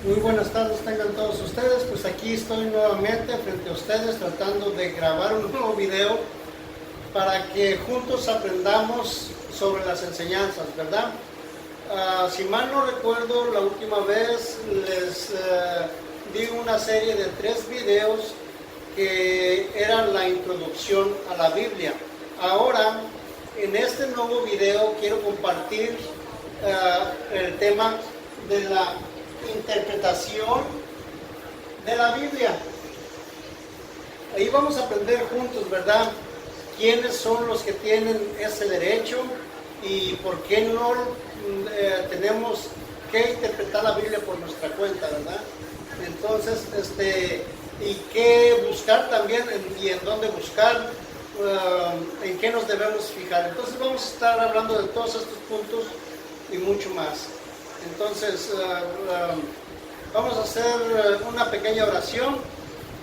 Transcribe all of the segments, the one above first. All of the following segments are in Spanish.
Muy buenas tardes tengan todos ustedes. Pues aquí estoy nuevamente frente a ustedes tratando de grabar un nuevo video para que juntos aprendamos sobre las enseñanzas, ¿verdad? Si mal no recuerdo, la última vez les di una serie de 3 videos que eran la introducción a la Biblia. Ahora, en este nuevo video quiero compartir el tema de la interpretación de la Biblia. Ahí vamos a aprender juntos, ¿verdad? ¿Quiénes son los que tienen ese derecho y por qué no tenemos que interpretar la Biblia por nuestra cuenta, ¿verdad? Entonces, y qué buscar también y en dónde buscar, en qué nos debemos fijar. Entonces vamos a estar hablando de todos estos puntos y mucho más. Entonces vamos a hacer una pequeña oración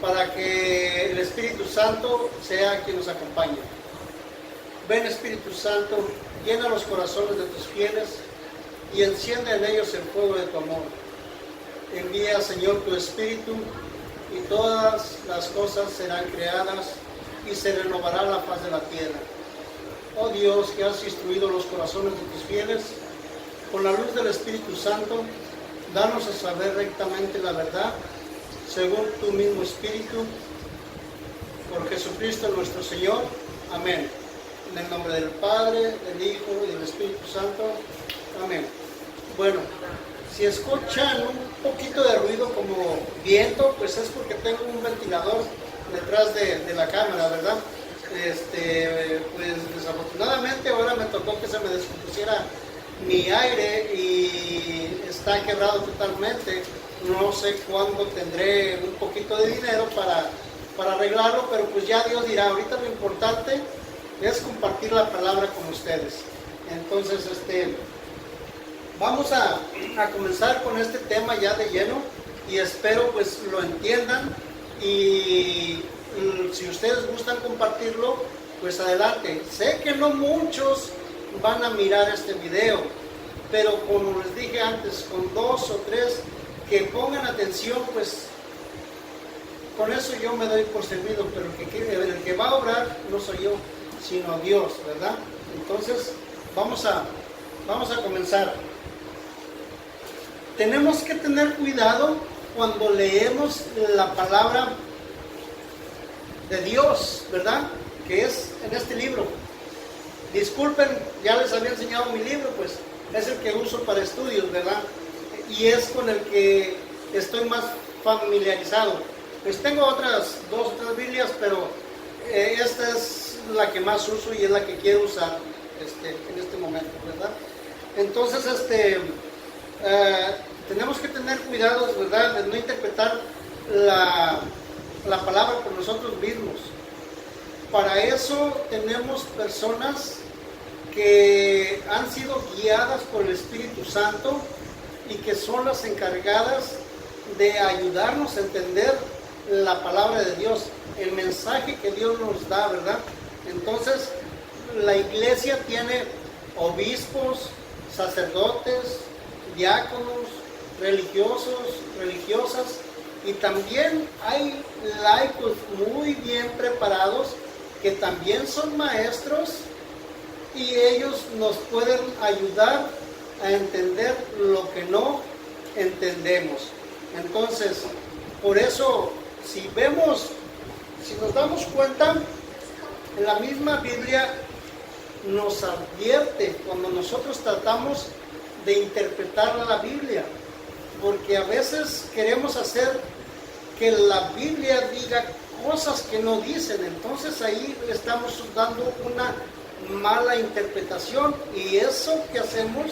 para que el Espíritu Santo sea quien nos acompañe. Ven, Espíritu Santo, llena los corazones de tus fieles y enciende en ellos el fuego de tu amor. Envía, Señor, tu Espíritu y todas las cosas serán creadas y se renovará la faz de la tierra. Oh Dios, que has instruido los corazones de tus fieles, con la luz del Espíritu Santo, danos a saber rectamente la verdad, según tu mismo Espíritu, por Jesucristo nuestro Señor. Amén. En el nombre del Padre, del Hijo y del Espíritu Santo. Amén. Bueno, si escuchan un poquito de ruido como viento, pues es porque tengo un ventilador detrás de la cámara, ¿verdad? Pues desafortunadamente ahora me tocó que se me descompusiera mi aire y está quebrado totalmente. No sé cuándo tendré un poquito de dinero para arreglarlo, pero pues ya Dios dirá. Ahorita lo importante es compartir la palabra con ustedes. Entonces, vamos a comenzar con este tema ya de lleno y espero pues lo entiendan, y si ustedes gustan compartirlo, pues adelante. Sé que no muchos van a mirar este video, pero como les dije antes, con 2 o 3 que pongan atención, pues con eso yo me doy por servido. Pero el que va a obrar no soy yo, sino Dios, ¿verdad? Entonces vamos a comenzar. Tenemos que tener cuidado cuando leemos la palabra de Dios, ¿verdad? Que es en este libro. Disculpen, ya les había enseñado mi libro, pues es el que uso para estudios, ¿verdad? Y es con el que estoy más familiarizado. Pues tengo otras 2 o 3 Biblias, pero esta es la que más uso y es la que quiero usar en este momento, ¿verdad? Entonces, tenemos que tener cuidado, ¿verdad?, de no interpretar la palabra por nosotros mismos. Para eso tenemos personas que han sido guiadas por el Espíritu Santo y que son las encargadas de ayudarnos a entender la palabra de Dios, el mensaje que Dios nos da, ¿verdad? Entonces, la iglesia tiene obispos, sacerdotes, diáconos, religiosos, religiosas, y también hay laicos muy bien preparados que también son maestros, y ellos nos pueden ayudar a entender lo que no entendemos. Entonces, por eso, si nos damos cuenta, en la misma Biblia nos advierte cuando nosotros tratamos de interpretar la Biblia, porque a veces queremos hacer que la Biblia diga cosas que no dicen. Entonces ahí le estamos dando una mala interpretación, y eso que hacemos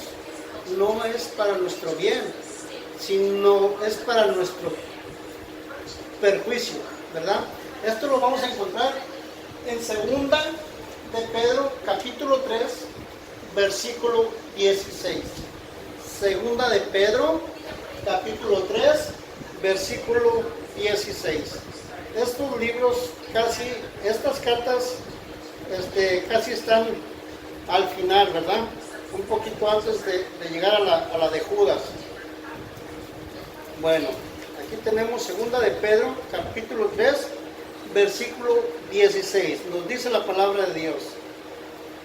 no es para nuestro bien, sino es para nuestro perjuicio, ¿verdad? Esto lo vamos a encontrar en 2 de Pedro, capítulo 3, versículo 16. 2 de Pedro, capítulo 3, versículo 16. Estos libros estas cartas casi están al final, ¿verdad? Un poquito antes de llegar a la de Judas. Bueno, aquí tenemos segunda de Pedro, capítulo 3, versículo 16. Nos dice la palabra de Dios.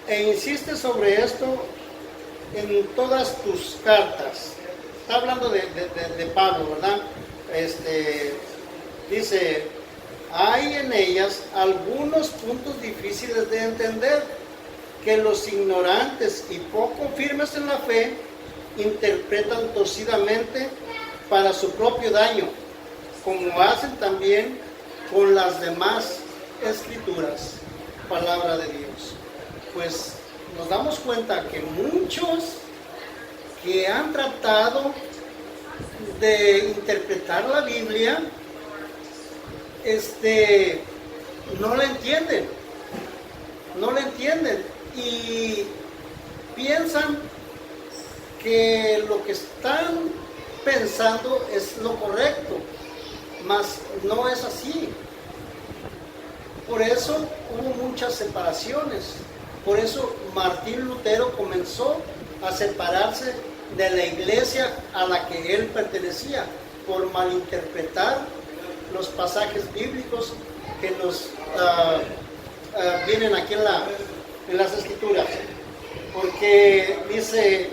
E insiste sobre esto en todas tus cartas. Está hablando de Pablo, ¿verdad? Dice, hay en ellas algunos puntos difíciles de entender que los ignorantes y poco firmes en la fe interpretan torcidamente para su propio daño, como hacen también con las demás escrituras, palabra de Dios. Pues nos damos cuenta que muchos que han tratado de interpretar la Biblia, no la entienden, y piensan que lo que están pensando es lo correcto, mas no es así. Por eso hubo muchas separaciones. Por eso Martín Lutero comenzó a separarse de la iglesia a la que él pertenecía, por malinterpretar los pasajes bíblicos que nos vienen aquí en las escrituras. Porque dice,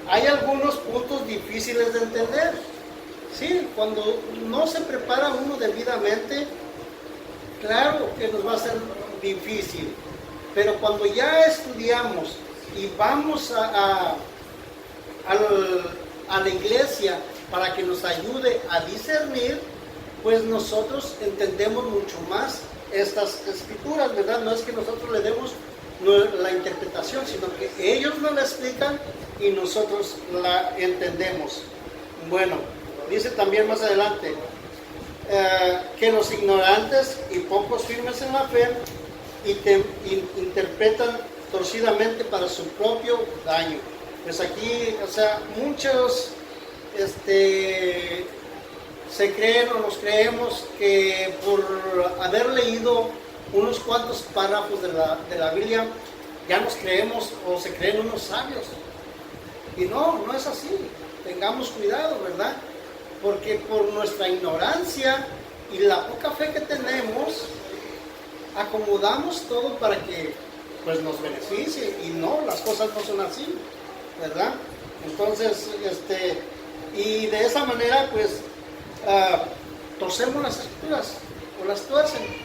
hay algunos puntos difíciles de entender. Sí, cuando no se prepara uno debidamente, claro que nos va a ser difícil, pero cuando ya estudiamos y vamos a la iglesia para que nos ayude a discernir, pues nosotros entendemos mucho más estas escrituras, ¿verdad? No es que nosotros le demos la interpretación, sino que ellos nos la explican y nosotros la entendemos. Bueno, dice también más adelante que los ignorantes y pocos firmes en la fe interpretan torcidamente para su propio daño. Pues aquí, muchos se creen o nos creemos que por haber leído unos cuantos párrafos de la Biblia ya nos creemos o se creen unos sabios. Y no es así. Tengamos cuidado, ¿verdad? Porque por nuestra ignorancia y la poca fe que tenemos, acomodamos todo para que pues nos beneficie, y no, las cosas no son así, ¿verdad? Entonces, y de esa manera pues torcemos las escrituras o las tuercen.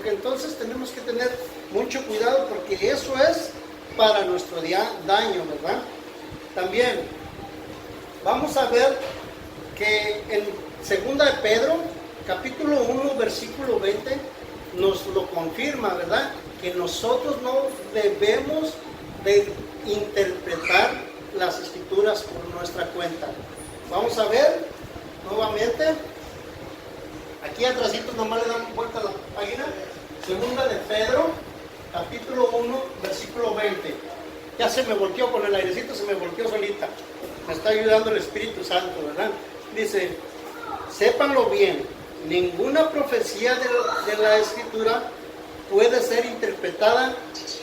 Que entonces tenemos que tener mucho cuidado, porque eso es para nuestro daño, ¿verdad? También vamos a ver que en segunda de Pedro, capítulo 1, versículo 20, nos lo confirma, ¿verdad? Que nosotros no debemos de interpretar las escrituras por nuestra cuenta. Vamos a ver nuevamente. Aquí atrásito nomás le dan vuelta a la página. Segunda de Pedro, capítulo 1, versículo 20. Ya se me volteó con el airecito, se me volteó solita. Me está ayudando el Espíritu Santo, ¿verdad? Dice, sépanlo bien, ninguna profecía de la Escritura puede ser interpretada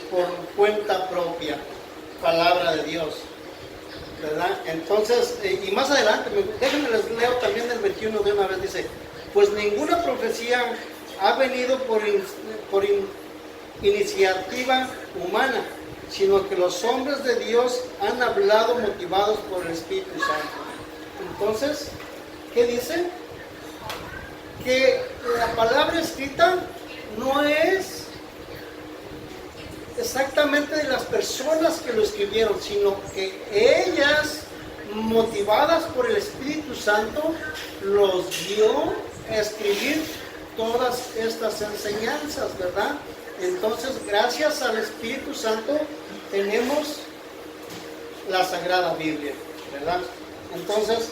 por cuenta propia. Palabra de Dios, ¿verdad? Entonces, y más adelante, déjenme les leo también el 21 de una vez. Dice, pues ninguna profecía ha venido por iniciativa humana, sino que los hombres de Dios han hablado motivados por el Espíritu Santo. Entonces, ¿qué dice? Que la palabra escrita no es exactamente de las personas que lo escribieron, sino que ellas, motivadas por el Espíritu Santo, los dio a escribir todas estas enseñanzas, ¿verdad? Entonces, gracias al Espíritu Santo tenemos la Sagrada Biblia, ¿verdad? Entonces,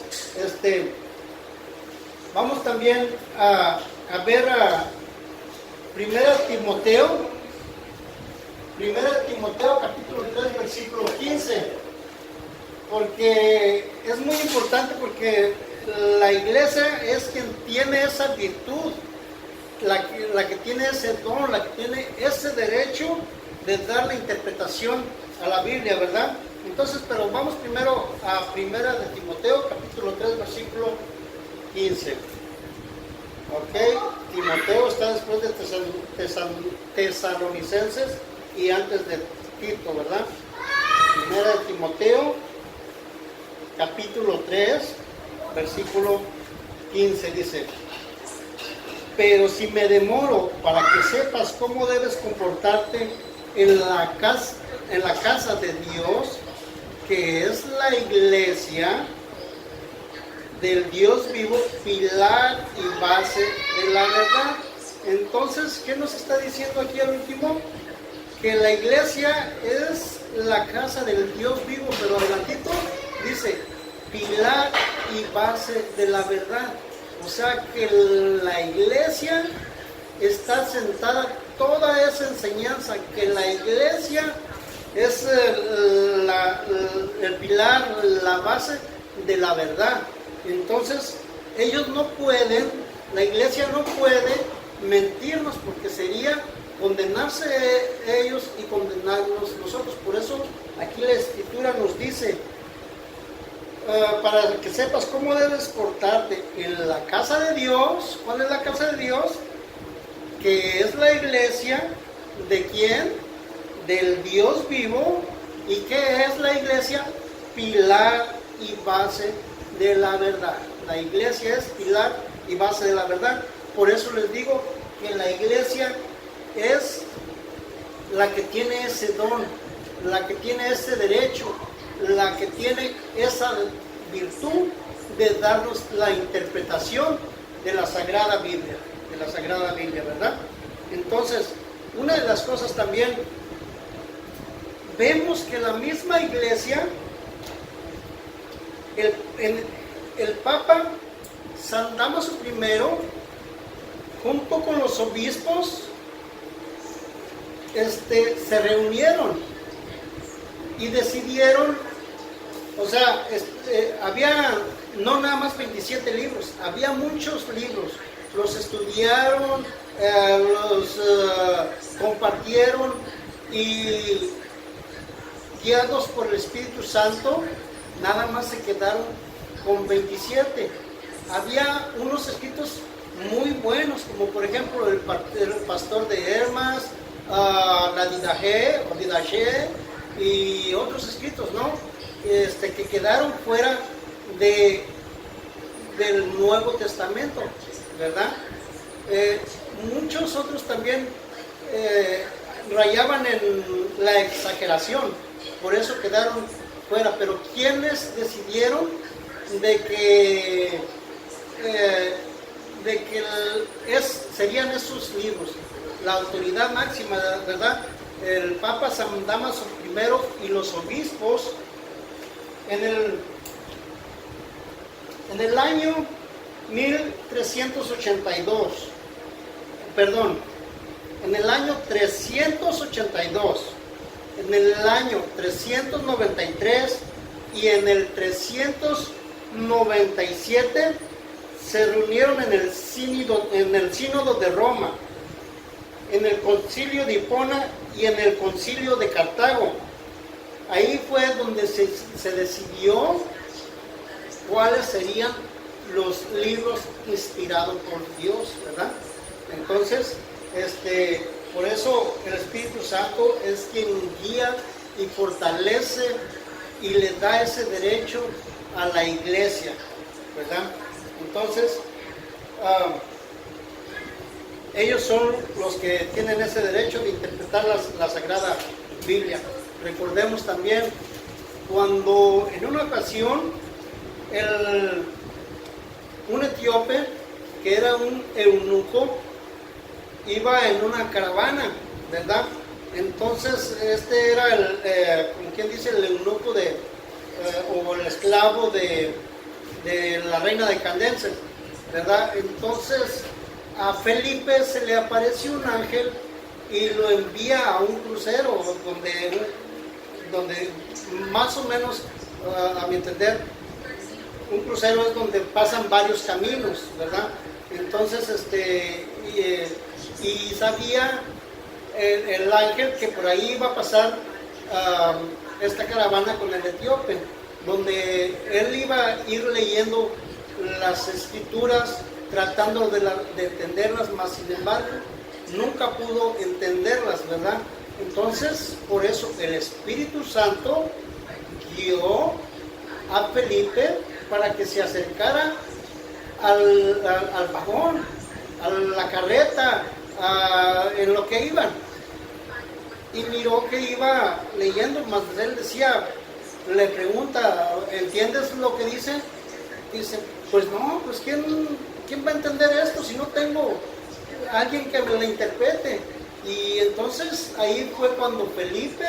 vamos también a ver a 1 Timoteo capítulo 3, versículo 15, porque es muy importante, porque la iglesia es quien tiene esa virtud, la que tiene ese don, la que tiene ese derecho de dar la interpretación a la Biblia, ¿verdad? Entonces, pero vamos primero a Primera de Timoteo, capítulo 3, versículo 15. Ok, Timoteo está después de Tesalonicenses y antes de Tito, ¿verdad? Primera de Timoteo, capítulo 3, versículo 15, dice: pero si me demoro para que sepas cómo debes comportarte en la casa de Dios, que es la iglesia del Dios vivo, pilar y base de la verdad. Entonces, ¿qué nos está diciendo aquí al último? Que la iglesia es la casa del Dios vivo, pero adelantito dice pilar y base de la verdad. O sea que la iglesia está sentada, toda esa enseñanza, que la iglesia es el pilar, la base de la verdad. Entonces, ellos no pueden, la iglesia no puede mentirnos, porque sería condenarse ellos y condenarnos nosotros. Por eso aquí la Escritura nos dice, para que sepas cómo debes portarte en la casa de Dios. ¿Cuál es la casa de Dios? Que es la iglesia, ¿de quién? Del Dios vivo. ¿Y qué es la iglesia? Pilar y base de la verdad. La iglesia es pilar y base de la verdad. Por eso les digo que la iglesia es la que tiene ese don, la que tiene ese derecho, la que tiene esa virtud de darnos la interpretación de la Sagrada Biblia, ¿verdad? Entonces, una de las cosas también, vemos que la misma iglesia, el Papa San Damaso I, junto con los obispos, se reunieron y decidieron, o sea, había no nada más 27 libros, había muchos libros, los estudiaron, los compartieron, y guiados por el Espíritu Santo, nada más se quedaron con 27. Había unos escritos muy buenos, como por ejemplo el Pastor de Hermas, la Didache y otros escritos, ¿no? Que quedaron fuera del Nuevo Testamento, ¿verdad? Muchos otros también rayaban en la exageración, por eso quedaron fuera. Pero ¿quiénes decidieron de que serían esos libros la autoridad máxima, ¿verdad? El Papa San Damaso I y los obispos en el año 1382, perdón, en el año 382, en el año 393 y en el 397 se reunieron en el sínodo de Roma, en el concilio de Hipona y en el concilio de Cartago. Ahí fue donde se decidió cuáles serían los libros inspirados por Dios, ¿verdad? Entonces, por eso el Espíritu Santo es quien guía y fortalece y le da ese derecho a la iglesia, ¿verdad? Entonces, ellos son los que tienen ese derecho de interpretar la Sagrada Biblia. Recordemos también cuando en una ocasión un etíope, que era un eunuco, iba en una caravana, ¿verdad? Entonces era como quien dice, el eunuco o el esclavo de la reina de Candense, ¿verdad? Entonces a Felipe se le apareció un ángel y lo envía a un crucero donde más o menos, a mi entender, un crucero es donde pasan varios caminos, ¿verdad? Entonces, y sabía el ángel que por ahí iba a pasar esta caravana con el etíope, donde él iba a ir leyendo las escrituras, tratando de entenderlas, mas sin embargo, nunca pudo entenderlas, ¿verdad? Entonces, por eso el Espíritu Santo guió a Felipe para que se acercara al vagón, a la carreta, en lo que iban. Y miró que iba leyendo, mas él decía, le pregunta, ¿entiendes lo que dice? Dice, pues no, pues ¿quién va a entender esto si no tengo alguien que me lo interprete? Y entonces ahí fue cuando Felipe,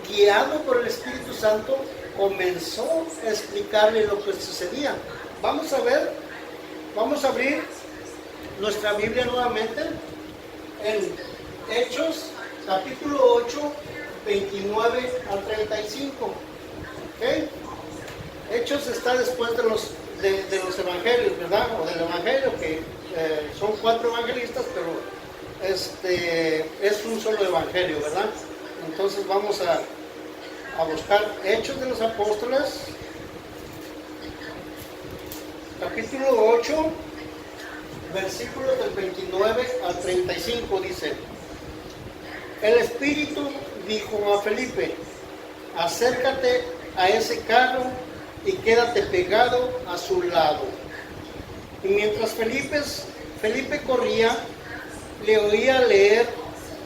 guiado por el Espíritu Santo, comenzó a explicarle lo que sucedía. Vamos a ver, vamos a abrir nuestra Biblia nuevamente en Hechos, capítulo 8, 29 al 35. ¿Okay? Hechos está después de los evangelios, ¿verdad? O del evangelio, que son 4 evangelistas, pero es un solo evangelio, ¿verdad? Entonces vamos a buscar Hechos de los Apóstoles, capítulo 8, versículos del 29 al 35, dice: el Espíritu dijo a Felipe, acércate a ese carro y quédate pegado a su lado. Y mientras Felipe corría, le oía leer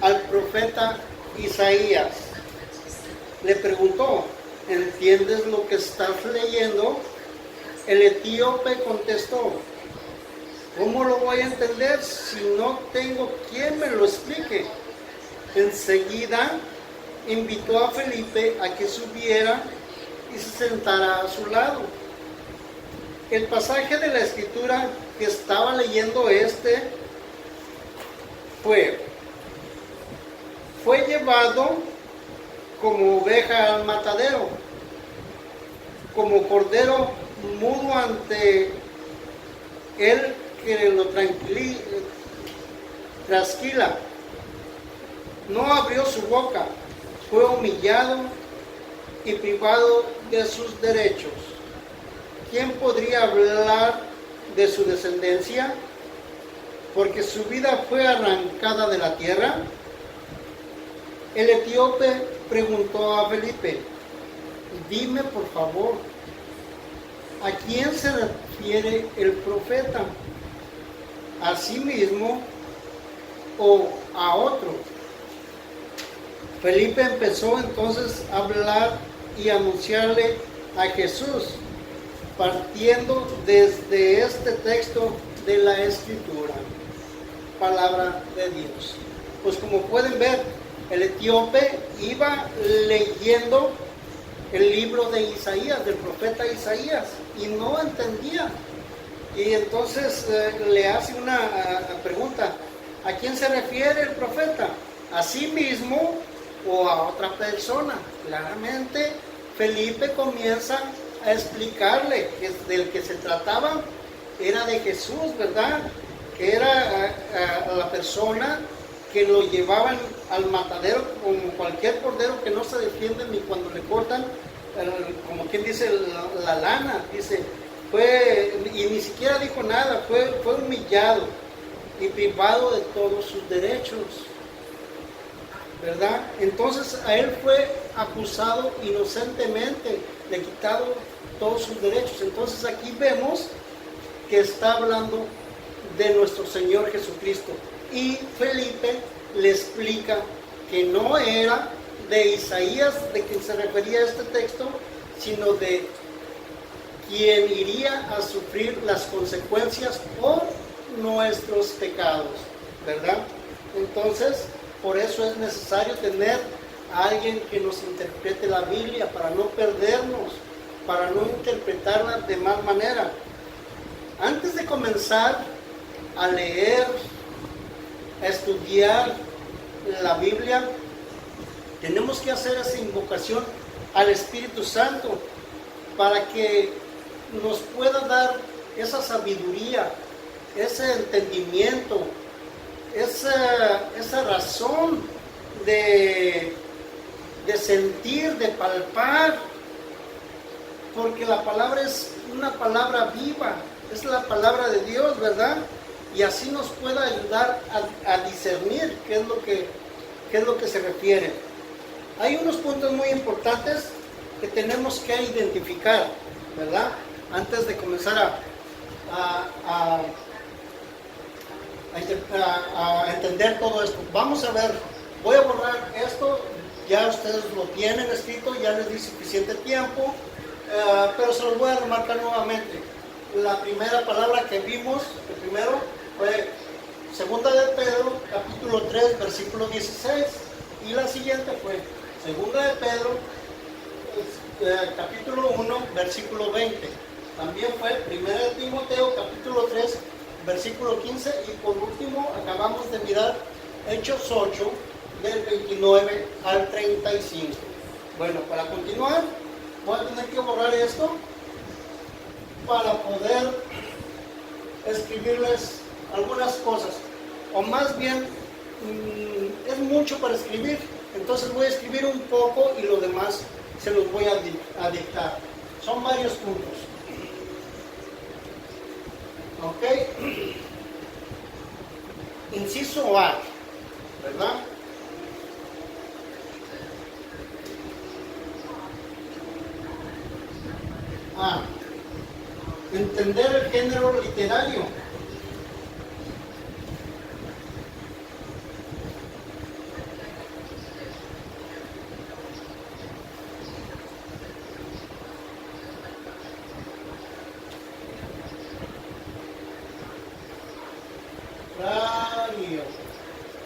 al profeta Isaías. Le preguntó, ¿entiendes lo que estás leyendo? El etíope contestó, ¿cómo lo voy a entender si no tengo quien me lo explique? Enseguida invitó a Felipe a que subiera y se sentara a su lado. El pasaje de la escritura que estaba leyendo fue llevado como oveja al matadero, como cordero mudo ante el que lo trasquila. No abrió su boca, fue humillado y privado de sus derechos. ¿Quién podría hablar de su descendencia? Porque su vida fue arrancada de la tierra. El etíope preguntó a Felipe, dime por favor, ¿a quién se refiere el profeta? ¿A sí mismo o a otro? Felipe empezó entonces a hablar y anunciarle a Jesús, partiendo desde este texto de la Escritura, palabra de Dios. Pues como pueden ver, el etíope iba leyendo el libro de Isaías, del profeta Isaías, y no entendía. Y entonces le hace una pregunta, ¿a quién se refiere el profeta? ¿A sí mismo o a otra persona? Claramente Felipe comienza a explicarle que del que se trataba era de Jesús, ¿verdad? Que era la persona que lo llevaban al matadero como cualquier cordero que no se defiende ni cuando le cortan, como quien dice, la lana. Dice, y ni siquiera dijo nada, fue humillado y privado de todos sus derechos, ¿verdad? Entonces a él fue acusado inocentemente, le quitaron todos sus derechos. Entonces aquí vemos que está hablando de nuestro Señor Jesucristo. Y Felipe le explica que no era de Isaías de quien se refería a este texto, sino de quien iría a sufrir las consecuencias por nuestros pecados, ¿verdad? Entonces, por eso es necesario tener a alguien que nos interprete la Biblia para no perdernos, para no interpretarla de mal manera. Antes de comenzar a leer, a estudiar la Biblia, tenemos que hacer esa invocación al Espíritu Santo para que nos pueda dar esa sabiduría, ese entendimiento, esa razón de de sentir, de palpar, porque la palabra es una palabra viva, es la palabra de Dios, ¿verdad? Y así nos puede ayudar a discernir qué es lo que se refiere. Hay unos puntos muy importantes que tenemos que identificar, ¿verdad? Antes de comenzar a entender todo esto. Vamos a ver, voy a borrar esto, ya ustedes lo tienen escrito, ya les di suficiente tiempo, pero se los voy a remarcar nuevamente. La primera palabra que vimos, el primero, fue Segunda de Pedro, capítulo 3, versículo 16, y la siguiente fue Segunda de Pedro, capítulo 1, versículo 20. También fue Primera de Timoteo, capítulo 3, versículo 15, y por último acabamos de mirar Hechos 8, del 29 al 35. Bueno, para continuar, voy a tener que borrar esto para poder escribirles algunas cosas, o más bien es mucho para escribir, entonces voy a escribir un poco y lo demás se los voy a dictar. Son varios puntos. Ok. Inciso A, ¿verdad? A. Entender el género literario.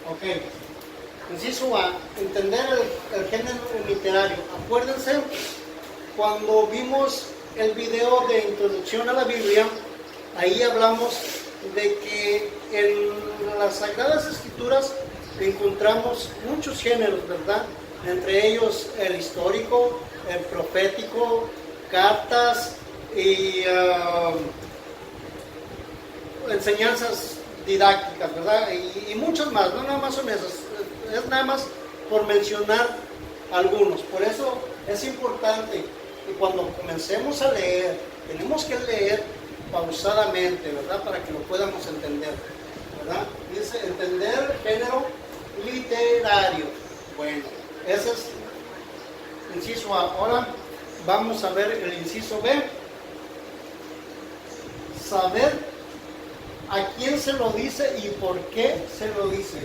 Ok. Inciso A, entender el género literario. Acuérdense, cuando vimos el video de introducción a la Biblia, ahí hablamos de que en las Sagradas Escrituras encontramos muchos géneros, ¿verdad? Entre ellos el histórico, el profético, cartas y enseñanzas didácticas, ¿verdad? Y muchos más, no nada más son esas, es nada más por mencionar algunos. Por eso es importante que cuando comencemos a leer, tenemos que leer pausadamente, ¿verdad? Para que lo podamos entender, ¿verdad? Dice, entender género literario. Bueno, ese es inciso A. Ahora vamos a ver el inciso B. Saber a quién se lo dice y por qué se lo dice.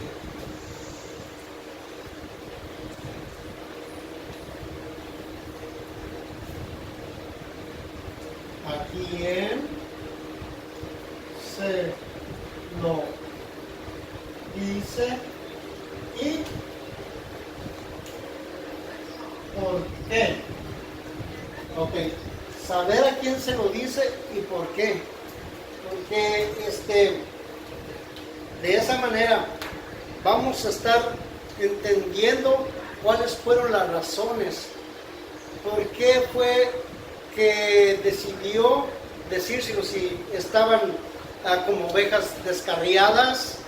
¿A quién se lo dice y por qué? Ok, saber a quién se lo dice y por qué. Porque de esa manera vamos a estar entendiendo cuáles fueron las razones, por qué fue que decidió decírselo, si estaban como ovejas descarriadas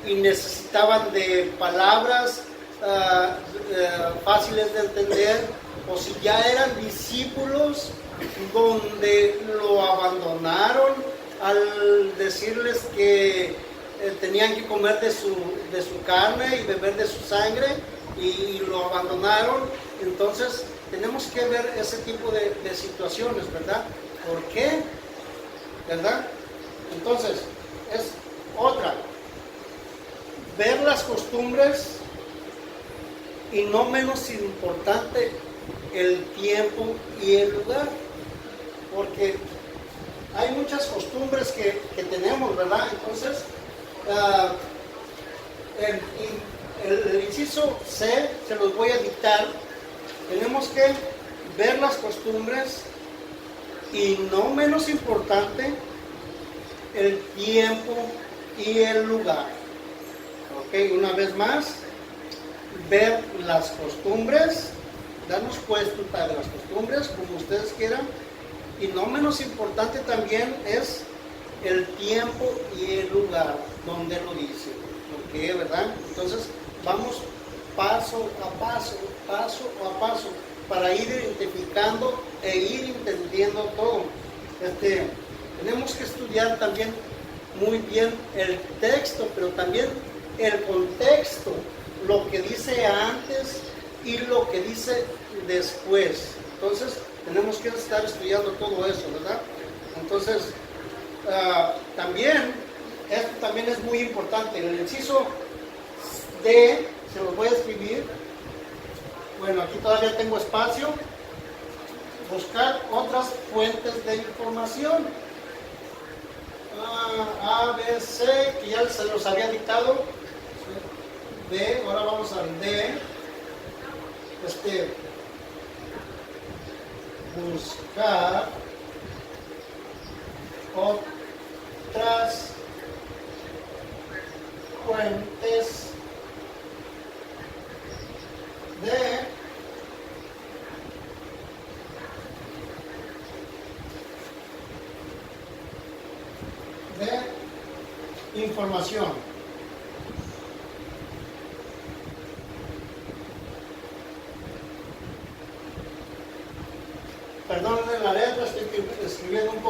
y necesitaban de palabras fáciles de entender, o si ya eran discípulos donde lo abandonaron al decirles que tenían que comer de su carne y beber de su sangre, y lo abandonaron. Entonces tenemos que ver ese tipo de situaciones, ¿verdad? ¿Por qué? ¿Verdad? Entonces, es otra, ver las costumbres, y no menos importante, el tiempo y el lugar, porque hay muchas costumbres que tenemos, ¿verdad? Entonces, el inciso C se los voy a dictar. Tenemos que ver las costumbres y, no menos importante, el tiempo y el lugar. Ok, una vez más, ver las costumbres, darnos cuenta de las costumbres, como ustedes quieran, y no menos importante también es el tiempo y el lugar donde lo dice. ¿Ok? ¿Verdad? Entonces vamos paso a paso. paso a paso para ir identificando e ir entendiendo todo. Tenemos que estudiar también muy bien el texto, pero también el contexto, lo que dice antes y lo que dice después. Entonces, tenemos que estar estudiando todo eso, ¿verdad? Entonces, también, esto también es muy importante. En el inciso D, se los voy a escribir. Bueno, aquí todavía tengo espacio. Buscar otras fuentes de información. A, B, C, que ya se los había dictado. D, ahora vamos al D. Buscar otras fuentes de información. Perdonen la letra, estoy escribiendo un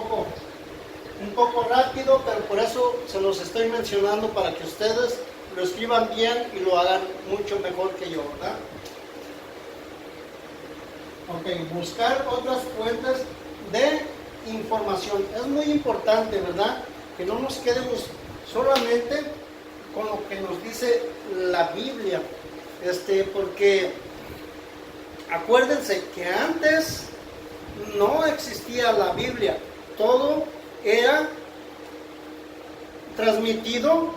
poco rápido, pero por eso se los estoy mencionando para que ustedes lo escriban bien y lo hagan mucho mejor que yo, ¿verdad? Ok, buscar otras fuentes de información. Es muy importante, ¿verdad? Que no nos quedemos solamente con lo que nos dice la Biblia. Porque acuérdense que antes no existía la Biblia. Todo era transmitido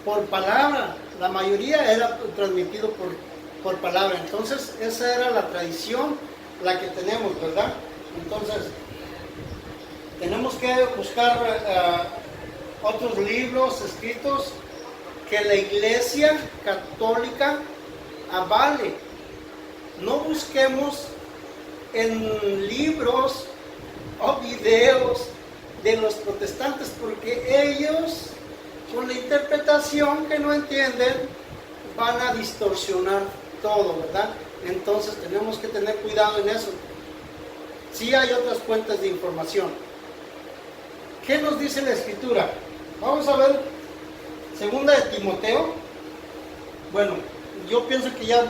por palabra. La mayoría era transmitido por palabra. Entonces, esa era la tradición, la que tenemos, ¿verdad? Entonces, tenemos que buscar otros libros escritos que la Iglesia Católica avale. No busquemos en libros o videos de los protestantes, porque ellos, con la interpretación que no entienden, van a distorsionar todo, ¿verdad? Entonces tenemos que tener cuidado en eso. Sí hay otras fuentes de información. ¿Qué nos dice la Escritura? Vamos a ver segunda de Timoteo. Bueno, yo pienso que ya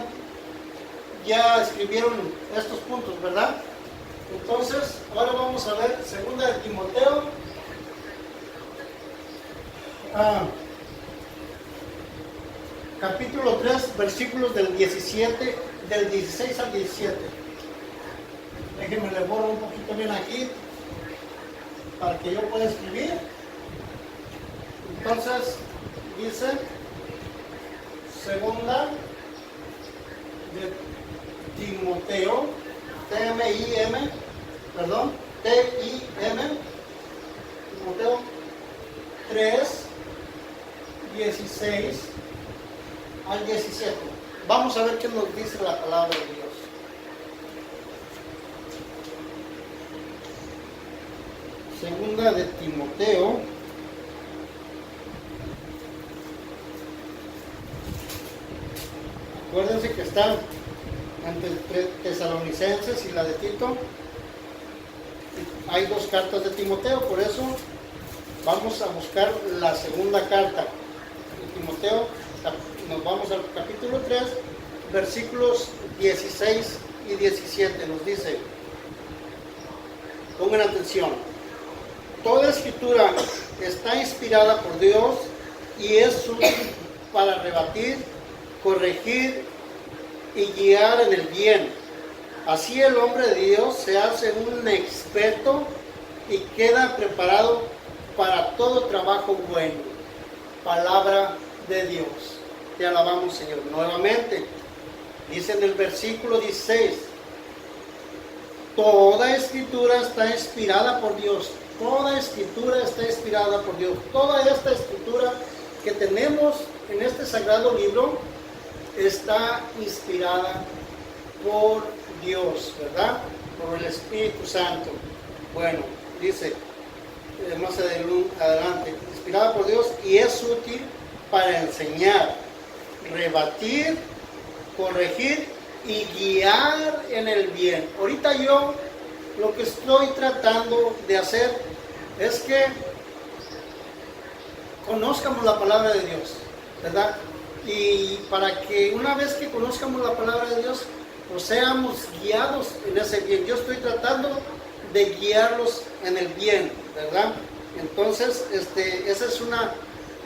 escribieron estos puntos, ¿verdad? Entonces, ahora vamos a ver segunda de Timoteo. Capítulo 3, versículos del 16 al 17. Déjenme le borro un poquito bien aquí para que yo pueda escribir. Entonces, dice segunda de Timoteo, T-I-M, Timoteo 3, 16 al 17. Vamos a ver qué nos dice la palabra de Dios. Segunda de Timoteo, acuérdense que está entre Tesalonicenses y la de Tito. Hay dos cartas de Timoteo, por eso vamos a buscar la segunda carta de Timoteo. Nos vamos al capítulo 3, versículos 16 y 17. Nos dice, pongan atención: toda escritura está inspirada por Dios y es útil para rebatir, corregir y guiar en el bien. Así el hombre de Dios se hace un experto y queda preparado para todo trabajo bueno. Palabra de Dios. Te alabamos, Señor. Nuevamente, dice en el versículo 16, toda escritura está inspirada por Dios. Toda escritura está inspirada por Dios. Toda esta escritura que tenemos en este sagrado libro está inspirada por Dios, ¿verdad? Por el Espíritu Santo. Bueno, dice más adelante, inspirada por Dios y es útil para enseñar, rebatir, corregir y guiar en el bien. Ahorita yo lo que estoy tratando de hacer es que conozcamos la palabra de Dios, ¿verdad? Y para que una vez que conozcamos la palabra de Dios, pues seamos guiados en ese bien. Yo estoy tratando de guiarlos en el bien, ¿verdad? Entonces, esa es una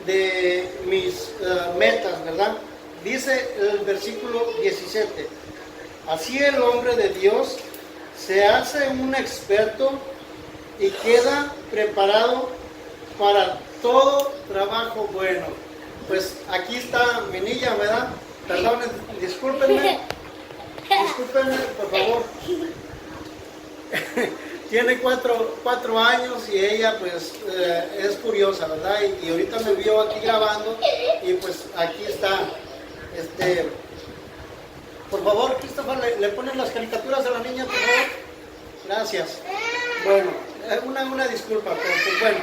de mis metas, ¿verdad? Dice el versículo 17, así el hombre de Dios se hace un experto y queda preparado para todo trabajo bueno. Pues aquí está mi niña, ¿verdad? Perdonen, discúlpenme, por favor. Tiene cuatro años y ella pues es curiosa, ¿verdad? Y ahorita me vio aquí grabando y pues aquí está. Por favor, Christopher, ¿le ponen las caricaturas a la niña, por favor? Gracias. Bueno, una disculpa, pero pues bueno.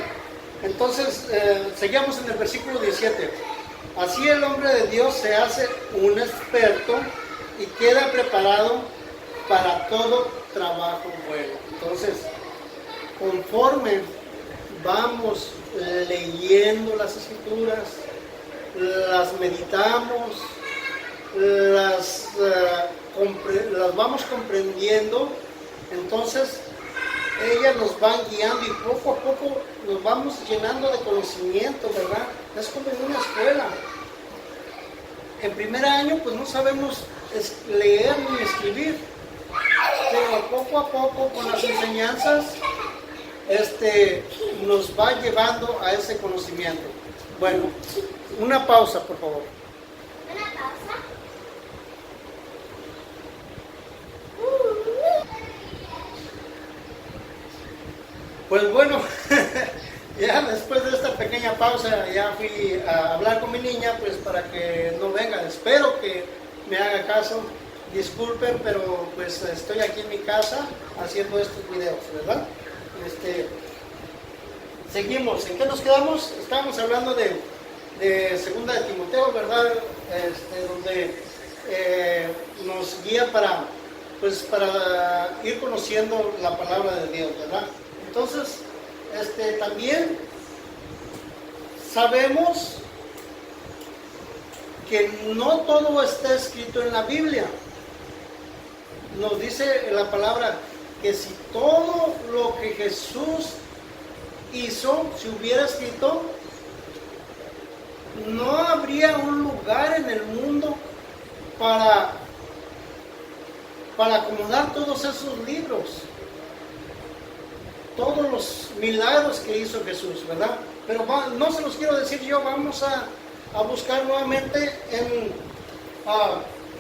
Entonces, seguimos en el versículo 17. Así el hombre de Dios se hace un experto y queda preparado para todo trabajo bueno. Entonces, conforme vamos leyendo las escrituras, las meditamos, las vamos comprendiendo, entonces ellas nos van guiando y poco a poco nos vamos llenando de conocimiento, ¿verdad? Es como en una escuela. En primer año pues no sabemos leer ni escribir, pero poco a poco con las enseñanzas nos va llevando a ese conocimiento. Bueno, una pausa, por favor. ¿Una pausa? Pues bueno, ya después de esta pequeña pausa ya fui a hablar con mi niña pues para que no venga. Espero que me haga caso. Disculpen, pero pues estoy aquí en mi casa haciendo estos videos, ¿verdad? Seguimos. ¿En qué nos quedamos? Estábamos hablando de segunda de Timoteo, ¿verdad? Donde nos guía para ir conociendo la palabra de Dios, ¿verdad? Entonces, también sabemos que no todo está escrito en la Biblia. Nos dice la palabra que si todo lo que Jesús hizo se hubiera escrito, no habría un lugar en el mundo para acomodar todos esos libros, todos los milagros que hizo Jesús, ¿verdad? Pero no se los quiero decir yo, vamos a buscar nuevamente en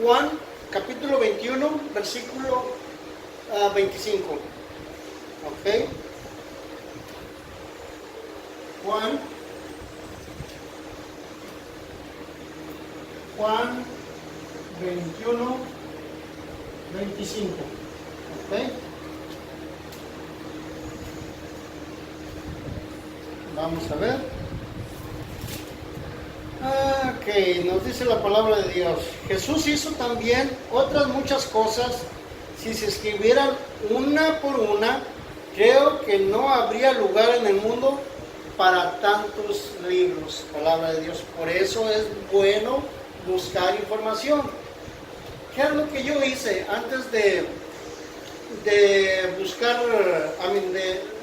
Juan capítulo 21, versículo 25. ¿Ok? Juan 21, 25. ¿Ok? Vamos a ver. Ok, nos dice la palabra de Dios. Jesús hizo también otras muchas cosas. Si se escribieran una por una, creo que no habría lugar en el mundo para tantos libros. Palabra de Dios. Por eso es bueno buscar información. ¿Qué es lo que yo hice antes de buscar,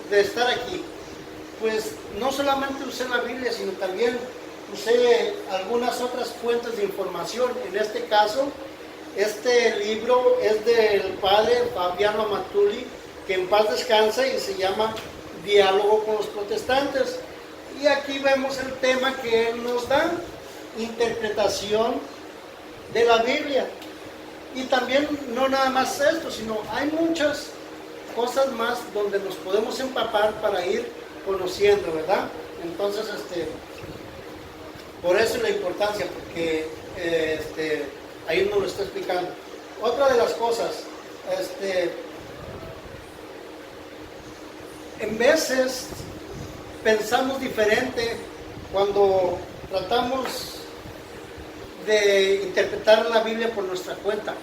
de estar aquí? Pues no solamente usé la Biblia, sino también usé algunas otras fuentes de información. En este caso, este libro es del padre Fabiano Amatulli, que en paz descansa, y se llama Diálogo con los Protestantes. Y aquí vemos el tema que él nos da, interpretación de la Biblia. Y también no nada más esto, sino hay muchas cosas más donde nos podemos empapar para ir conociendo, ¿verdad? Entonces, por eso la importancia, porque ahí nos lo está explicando. Otra de las cosas, en veces pensamos diferente cuando tratamos de interpretar la Biblia por nuestra cuenta.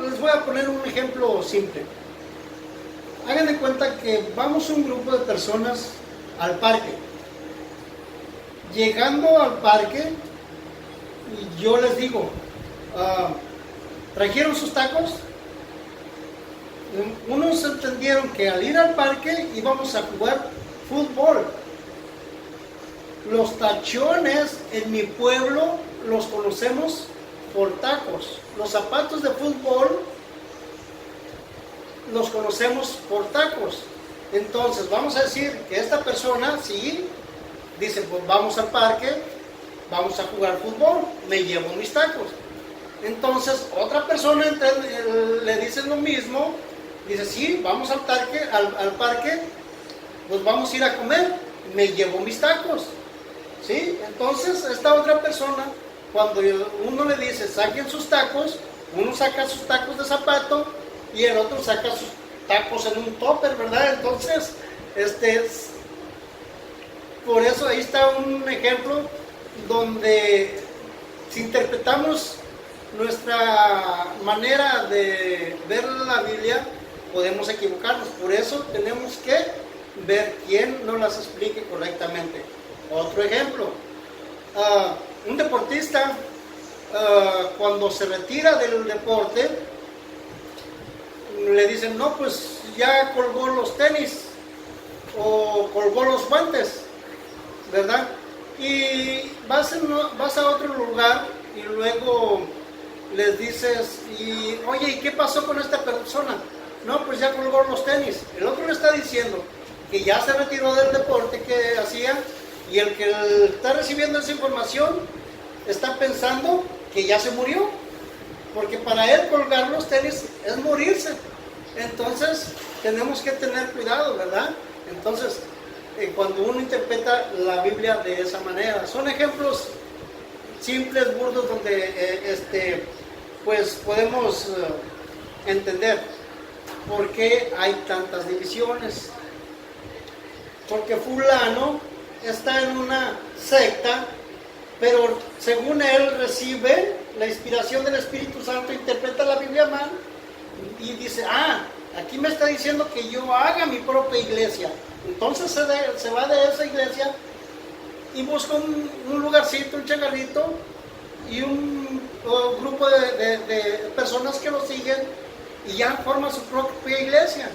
les voy a poner un ejemplo simple. Hagan de cuenta que vamos un grupo de personas al parque. Llegando al parque, yo les digo, ¿trajeron sus tacos? Unos entendieron que al ir al parque íbamos a jugar fútbol. Los tachones en mi pueblo los conocemos por tacos. Los zapatos de fútbol los conocemos por tacos. Entonces vamos a decir que esta persona sí dice, pues vamos al parque, vamos a jugar fútbol, me llevo mis tacos. Entonces otra persona le dice lo mismo, dice sí, vamos al parque, pues vamos a ir a comer, me llevo mis tacos. ¿Sí? Entonces esta otra persona, cuando uno le dice saquen sus tacos, uno saca sus tacos de zapato y el otro saca sus tacos en un topper, ¿verdad? Entonces, por eso ahí está un ejemplo donde si interpretamos nuestra manera de ver la Biblia, podemos equivocarnos. Por eso tenemos que ver quién nos las explique correctamente. Otro ejemplo, un deportista cuando se retira del deporte, le dicen, no, pues ya colgó los tenis o colgó los guantes, ¿verdad? Y vas a otro lugar y luego les dices, oye, ¿y qué pasó con esta persona? No, pues ya colgó los tenis. El otro le está diciendo que ya se retiró del deporte que hacía, y el que está recibiendo esa información está pensando que ya se murió, porque para él colgar los tenis es morirse. Entonces tenemos que tener cuidado, ¿verdad? Entonces cuando uno interpreta la Biblia de esa manera, son ejemplos simples, burdos, donde pues podemos entender por qué hay tantas divisiones. Porque fulano está en una secta, pero según él recibe la inspiración del Espíritu Santo, interpreta la Biblia mal y dice, aquí me está diciendo que yo haga mi propia iglesia. Entonces se va de esa iglesia y busca un lugarcito, un changarrito y un grupo de personas que lo siguen y ya forma su propia iglesia.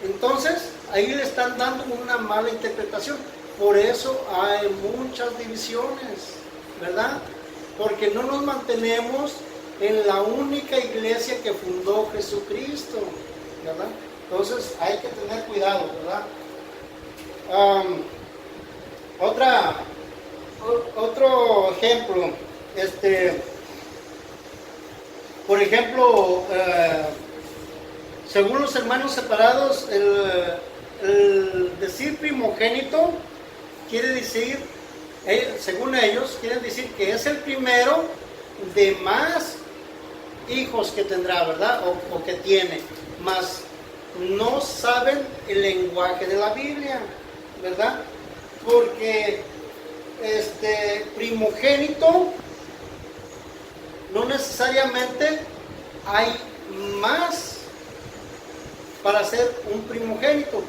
Entonces ahí le están dando una mala interpretación. Por eso hay muchas divisiones, ¿verdad? Porque no nos mantenemos en la única iglesia que fundó Jesucristo, ¿verdad? Entonces hay que tener cuidado, ¿verdad? Otro ejemplo, por ejemplo, según los hermanos separados, el decir primogénito quiere decir, según ellos, quieren decir que es el primero de más hijos que tendrá, ¿verdad? O que tiene, más no saben el lenguaje de la Biblia, ¿verdad? Porque primogénito no necesariamente hay más para ser un primogénito.